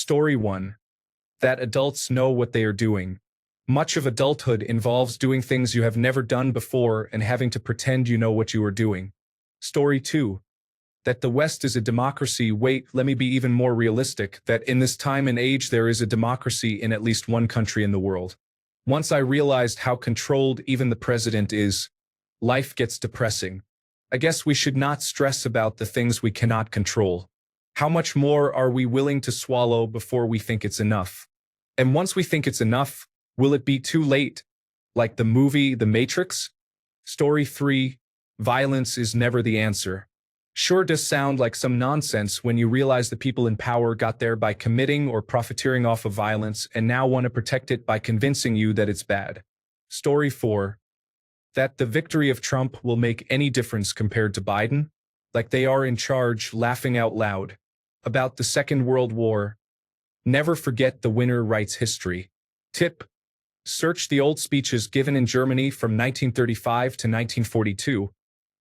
Story 1. That adults know what they are doing. Much of adulthood involves doing things you have never done before and having to pretend you know what you are doing. Story 2. That the West is a democracy. Wait, let me be even more realistic, that in this time and age there is a democracy in at least one country in the world. Once I realized how controlled even the president is, life gets depressing. I guess we should not stress about the things we cannot control. How much more are we willing to swallow before we think it's enough? And once we think it's enough, will it be too late? Like the movie The Matrix? Story 3. Violence is never the answer. Sure does sound like some nonsense when you realize the people in power got there by committing or profiteering off of violence and now want to protect it by convincing you that it's bad. Story 4. That the victory of Trump will make any difference compared to Biden? Like they are in charge, laughing out loud. About the Second World War. Never forget the winner writes history. Tip: search the old speeches given in Germany from 1935 to 1942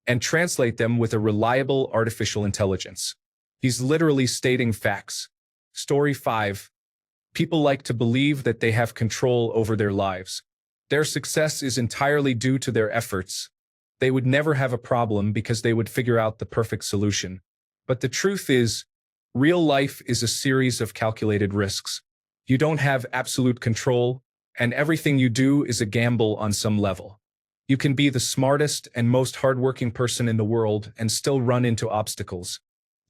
and translate them with a reliable artificial intelligence. He's literally stating facts. Story 5. People like to believe that they have control over their lives. Their success is entirely due to their efforts. They would never have a problem because they would figure out the perfect solution. But the truth is, real life is a series of calculated risks. You don't have absolute control, and everything you do is a gamble on some level. You can be the smartest and most hardworking person in the world and still run into obstacles.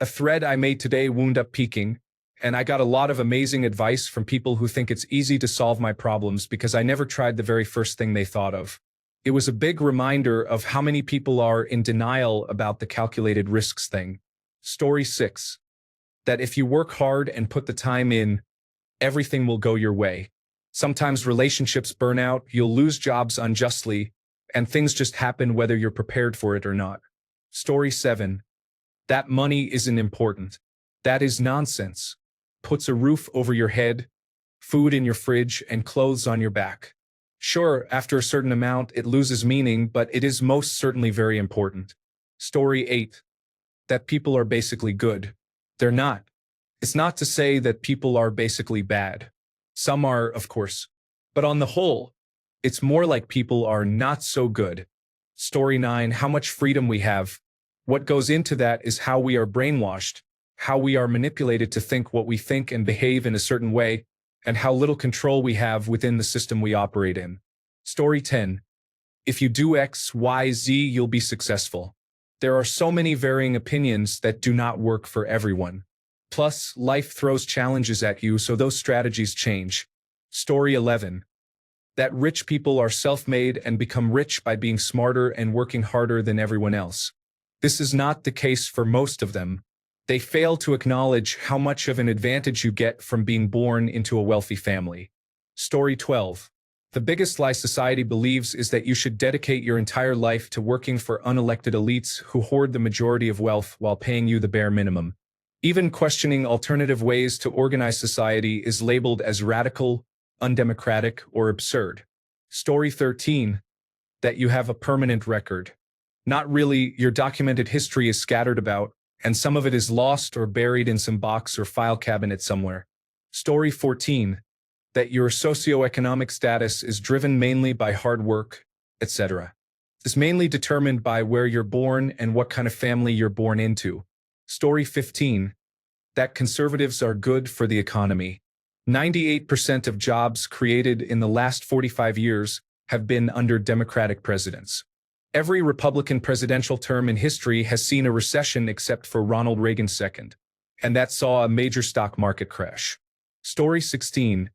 A thread I made today wound up peaking, and I got a lot of amazing advice from people who think it's easy to solve my problems because I never tried the very first thing they thought of. It was a big reminder of how many people are in denial about the calculated risks thing. Story 6. That if you work hard and put the time in, everything will go your way. Sometimes relationships burn out, you'll lose jobs unjustly, and things just happen whether you're prepared for it or not. Story 7. That money isn't important. That is nonsense. Puts a roof over your head, food in your fridge, and clothes on your back. Sure, after a certain amount, it loses meaning, but it is most certainly very important. Story 8. That people are basically good. They're not. It's not to say that people are basically bad. Some are, of course. But on the whole, it's more like people are not so good. Story 9. How much freedom we have. What goes into that is how we are brainwashed, how we are manipulated to think what we think and behave in a certain way, and how little control we have within the system we operate in. Story 10. If you do X, Y, Z, you'll be successful. There are so many varying opinions that do not work for everyone. Plus, life throws challenges at you, so those strategies change. Story 11. That rich people are self-made and become rich by being smarter and working harder than everyone else. This is not the case for most of them. They fail to acknowledge how much of an advantage you get from being born into a wealthy family. Story 12. The biggest lie society believes is that you should dedicate your entire life to working for unelected elites who hoard the majority of wealth while paying you the bare minimum. Even questioning alternative ways to organize society is labeled as radical, undemocratic, or absurd. Story 13. That you have a permanent record. Not really, your documented history is scattered about, and some of it is lost or buried in some box or file cabinet somewhere. Story 14. That your socioeconomic status is driven mainly by hard work, etc. It's mainly determined by where you're born and what kind of family you're born into. Story 15. That conservatives are good for the economy. 98% of jobs created in the last 45 years have been under Democratic presidents. Every Republican presidential term in history has seen a recession except for Ronald Reagan's second, and that saw a major stock market crash. Story 16.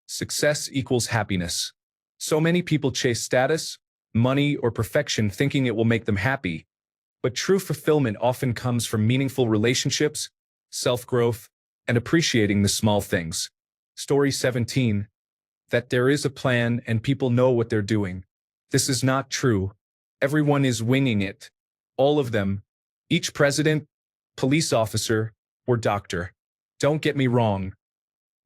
Success equals happiness. So many people chase status, money, or perfection thinking it will make them happy, but true fulfillment often comes from meaningful relationships, self-growth, and appreciating the small things. Story 17. That there is a plan and people know what they're doing. This is not true. Everyone is winging it. All of them. Each president, police officer, or doctor. Don't get me wrong.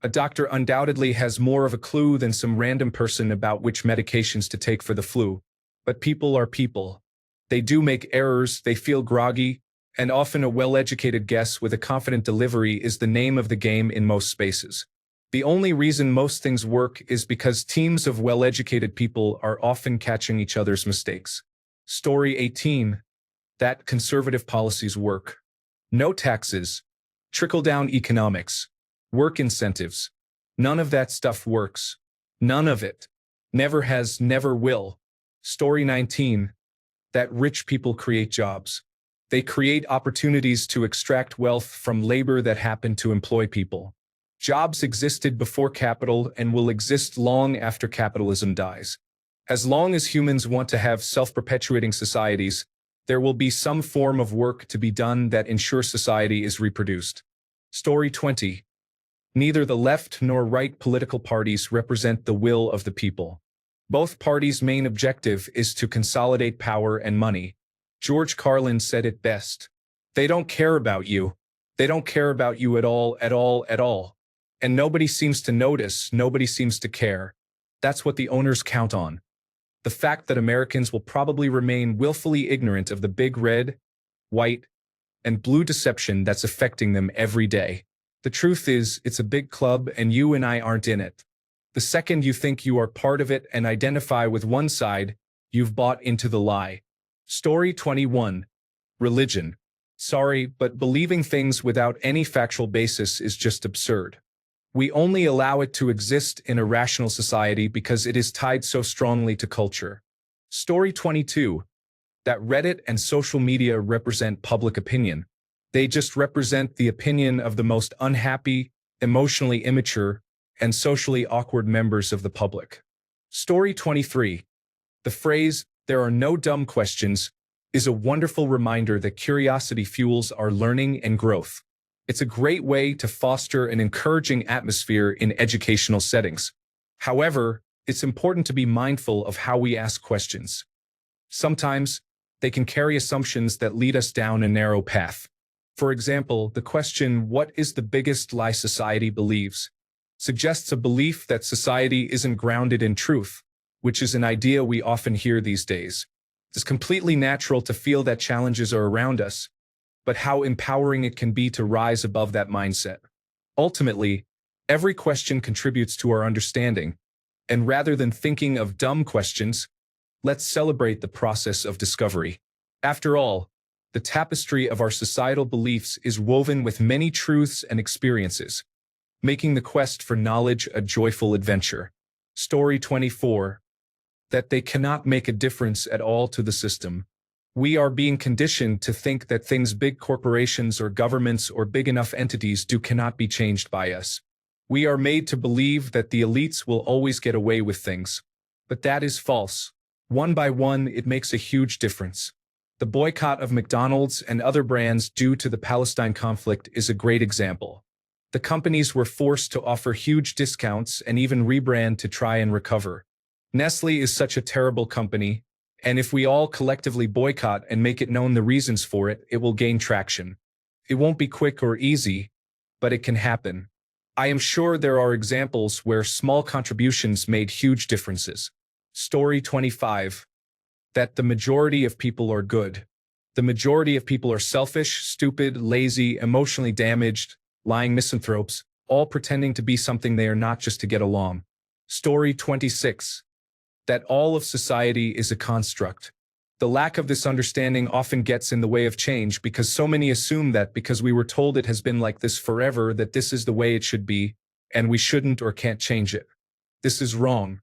A doctor undoubtedly has more of a clue than some random person about which medications to take for the flu. But people are people. They do make errors, they feel groggy, and often a well-educated guess with a confident delivery is the name of the game in most spaces. The only reason most things work is because teams of well-educated people are often catching each other's mistakes. Story 18. That conservative policies work. No taxes. Trickle-down economics. Work incentives. None of that stuff works. None of it. Never has, never will. Story 19. That rich people create jobs. They create opportunities to extract wealth from labor that happen to employ people. Jobs existed before capital and will exist long after capitalism dies. As long as humans want to have self-perpetuating societies, there will be some form of work to be done that ensures society is reproduced. Story 20. Neither the left nor right political parties represent the will of the people. Both parties' main objective is to consolidate power and money. George Carlin said it best. They don't care about you. They don't care about you at all, at all, at all. And nobody seems to notice, nobody seems to care. That's what the owners count on. The fact that Americans will probably remain willfully ignorant of the big red, white, and blue deception that's affecting them every day. The truth is, it's a big club and you and I aren't in it. The second you think you are part of it and identify with one side, you've bought into the lie. Story 21. Religion. Sorry, but believing things without any factual basis is just absurd. We only allow it to exist in a rational society because it is tied so strongly to culture. Story 22. That Reddit and social media represent public opinion. They just represent the opinion of the most unhappy, emotionally immature, and socially awkward members of the public. Story 23. The phrase, "there are no dumb questions," is a wonderful reminder that curiosity fuels our learning and growth. It's a great way to foster an encouraging atmosphere in educational settings. However, it's important to be mindful of how we ask questions. Sometimes, they can carry assumptions that lead us down a narrow path. For example, the question, "What is the biggest lie society believes?" suggests a belief that society isn't grounded in truth, which is an idea we often hear these days. It's completely natural to feel that challenges are around us, but how empowering it can be to rise above that mindset. Ultimately, every question contributes to our understanding, and rather than thinking of dumb questions, let's celebrate the process of discovery. After all, the tapestry of our societal beliefs is woven with many truths and experiences, making the quest for knowledge a joyful adventure. Story 24. That they cannot make a difference at all to the system. We are being conditioned to think that things big corporations or governments or big enough entities do cannot be changed by us. We are made to believe that the elites will always get away with things. But that is false. One by one, it makes a huge difference. The boycott of McDonald's and other brands due to the Palestine conflict is a great example. The companies were forced to offer huge discounts and even rebrand to try and recover. Nestle is such a terrible company, and if we all collectively boycott and make it known the reasons for it, it will gain traction. It won't be quick or easy, but it can happen. I am sure there are examples where small contributions made huge differences. Story 25. That the majority of people are good. The majority of people are selfish, stupid, lazy, emotionally damaged, lying misanthropes, all pretending to be something they are not just to get along. Story 26. That all of society is a construct. The lack of this understanding often gets in the way of change because so many assume that because we were told it has been like this forever that this is the way it should be, and we shouldn't or can't change it. This is wrong.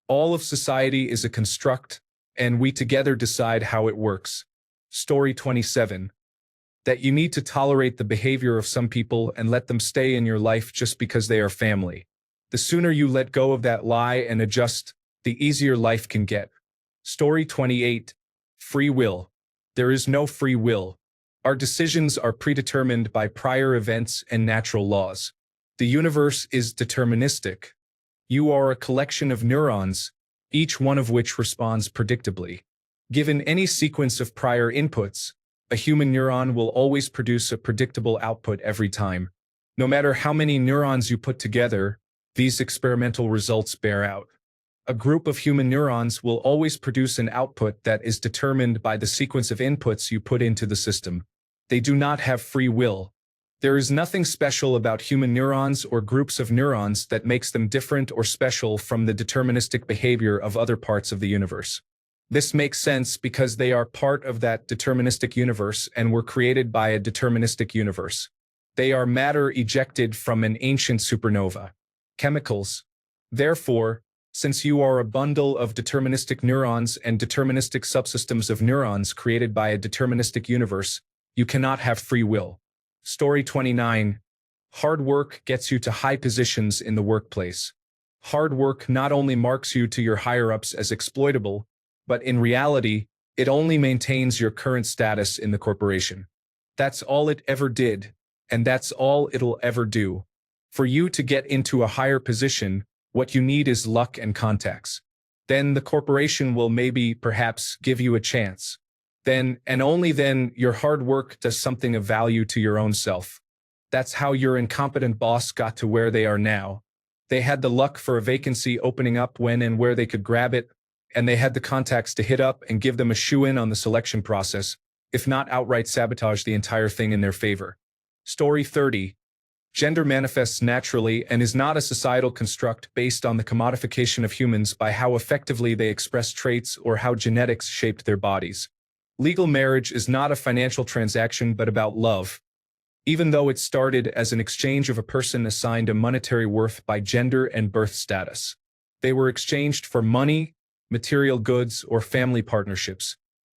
All of society is a construct, and we together decide how it works. Story 27. That you need to tolerate the behavior of some people and let them stay in your life just because they are family. The sooner you let go of that lie and adjust, the easier life can get. Story 28. Free will. There is no free will. Our decisions are predetermined by prior events and natural laws. The universe is deterministic. You are a collection of neurons, each one of which responds predictably. Given any sequence of prior inputs, a human neuron will always produce a predictable output every time. No matter how many neurons you put together, these experimental results bear out. A group of human neurons will always produce an output that is determined by the sequence of inputs you put into the system. They do not have free will. There is nothing special about human neurons or groups of neurons that makes them different or special from the deterministic behavior of other parts of the universe. This makes sense because they are part of that deterministic universe and were created by a deterministic universe. They are matter ejected from an ancient supernova. Chemicals. Therefore, since you are a bundle of deterministic neurons and deterministic subsystems of neurons created by a deterministic universe, you cannot have free will. Story 29. Hard work gets you to high positions in the workplace. Hard work not only marks you to your higher-ups as exploitable, but in reality, it only maintains your current status in the corporation. That's all it ever did, and that's all it'll ever do. For you to get into a higher position, what you need is luck and contacts. Then the corporation will perhaps give you a chance. Then, and only then, your hard work does something of value to your own self. That's how your incompetent boss got to where they are now. They had the luck for a vacancy opening up when and where they could grab it, and they had the contacts to hit up and give them a shoe-in on the selection process, if not outright sabotage the entire thing in their favor. Story 30. Gender manifests naturally and is not a societal construct based on the commodification of humans by how effectively they express traits or how genetics shaped their bodies. Legal marriage is not a financial transaction but about love. Even though it started as an exchange of a person assigned a monetary worth by gender and birth status. They were exchanged for money, material goods, or family partnerships.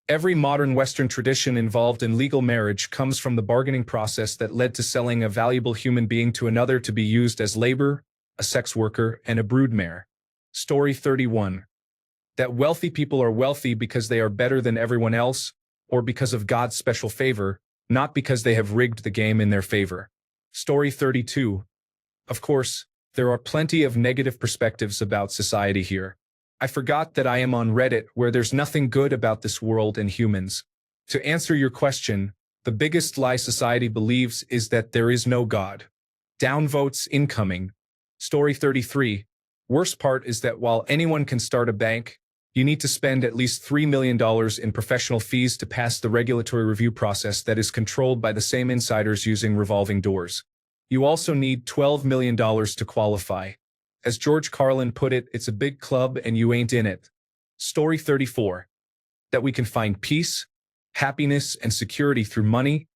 Every modern Western tradition involved in legal marriage comes from the bargaining process that led to selling a valuable human being to another to be used as labor, a sex worker, and a broodmare. Story 31. That wealthy people are wealthy because they are better than everyone else, or because of God's special favor, not because they have rigged the game in their favor. Story 32. Of course, there are plenty of negative perspectives about society here. I forgot that I am on Reddit where there's nothing good about this world and humans. To answer your question, the biggest lie society believes is that there is no God. Downvotes incoming. Story 33. Worst part is that while anyone can start a bank, you need to spend at least $3 million in professional fees to pass the regulatory review process that is controlled by the same insiders using revolving doors. You also need $12 million to qualify. As George Carlin put it, it's a big club and you ain't in it. Story 34. That we can find peace, happiness, and security through money,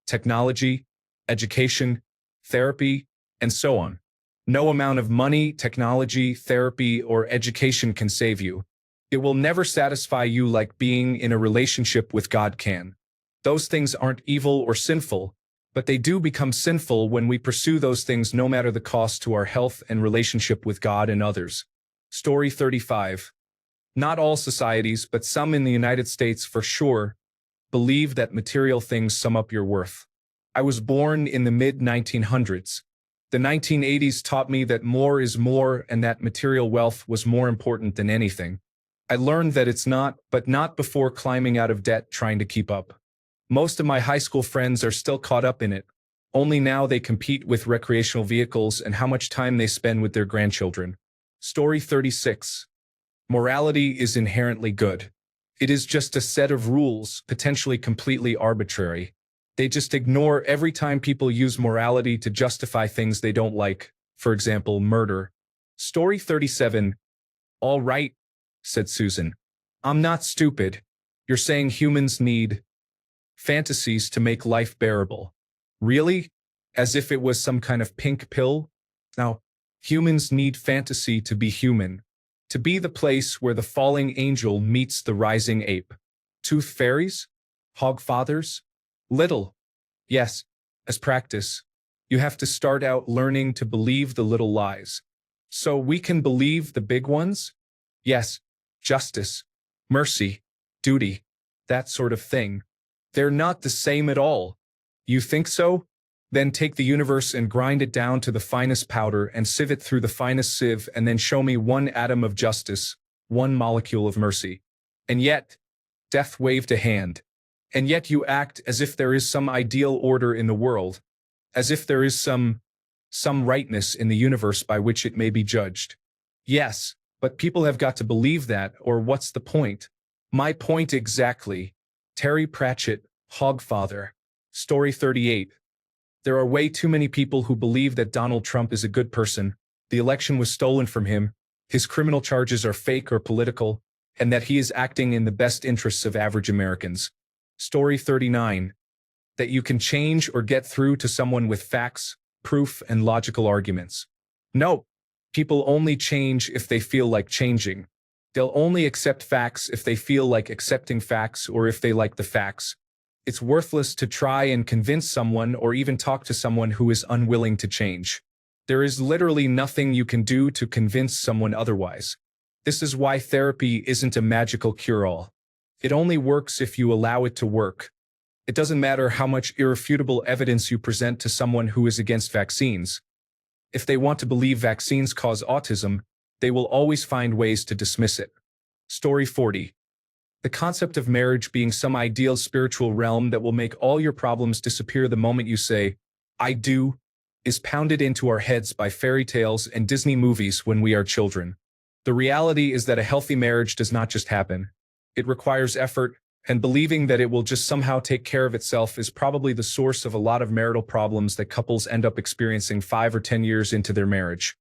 technology, education, therapy, and so on. No amount of money, technology, therapy, or education can save you. It will never satisfy you like being in a relationship with God can. Those things aren't evil or sinful, but they do become sinful when we pursue those things no matter the cost to our health and relationship with God and others. Story 35. Not all societies, but some in the United States for sure, believe that material things sum up your worth. I was born in the mid-1900s. The 1980s taught me that more is more and that material wealth was more important than anything. I learned that it's not, but not before climbing out of debt trying to keep up. Most of my high school friends are still caught up in it. Only now they compete with recreational vehicles and how much time they spend with their grandchildren. Story 36. Morality is inherently good. It is just a set of rules, potentially completely arbitrary. They just ignore every time people use morality to justify things they don't like, for example, murder. Story 37. All right, said Susan. I'm not stupid. You're saying humans need fantasies to make life bearable. Really? As if it was some kind of pink pill? Now, humans need fantasy to be human. To be the place where the falling angel meets the rising ape. Tooth fairies? Hog fathers? Little. Yes, as practice. You have to start out learning to believe the little lies. So we can believe the big ones? Yes, justice, mercy, duty, that sort of thing. They're not the same at all. You think so? Then take the universe and grind it down to the finest powder and sieve it through the finest sieve and then show me one atom of justice, one molecule of mercy. And yet, death waved a hand. And yet you act as if there is some ideal order in the world, as if there is some rightness in the universe by which it may be judged. Yes, but people have got to believe that, or what's the point? My point exactly. Terry Pratchett, Hogfather. Story 38. There are way too many people who believe that Donald Trump is a good person, the election was stolen from him, his criminal charges are fake or political, and that he is acting in the best interests of average Americans. Story 39. That you can change or get through to someone with facts, proof, and logical arguments. No, people only change if they feel like changing. They'll only accept facts if they feel like accepting facts or if they like the facts. It's worthless to try and convince someone or even talk to someone who is unwilling to change. There is literally nothing you can do to convince someone otherwise. This is why therapy isn't a magical cure-all. It only works if you allow it to work. It doesn't matter how much irrefutable evidence you present to someone who is against vaccines. If they want to believe vaccines cause autism, they will always find ways to dismiss it. Story 40. The concept of marriage being some ideal spiritual realm that will make all your problems disappear the moment you say, "I do," is pounded into our heads by fairy tales and Disney movies when we are children. The reality is that a healthy marriage does not just happen. It requires effort, and believing that it will just somehow take care of itself is probably the source of a lot of marital problems that couples end up experiencing 5 or 10 years into their marriage.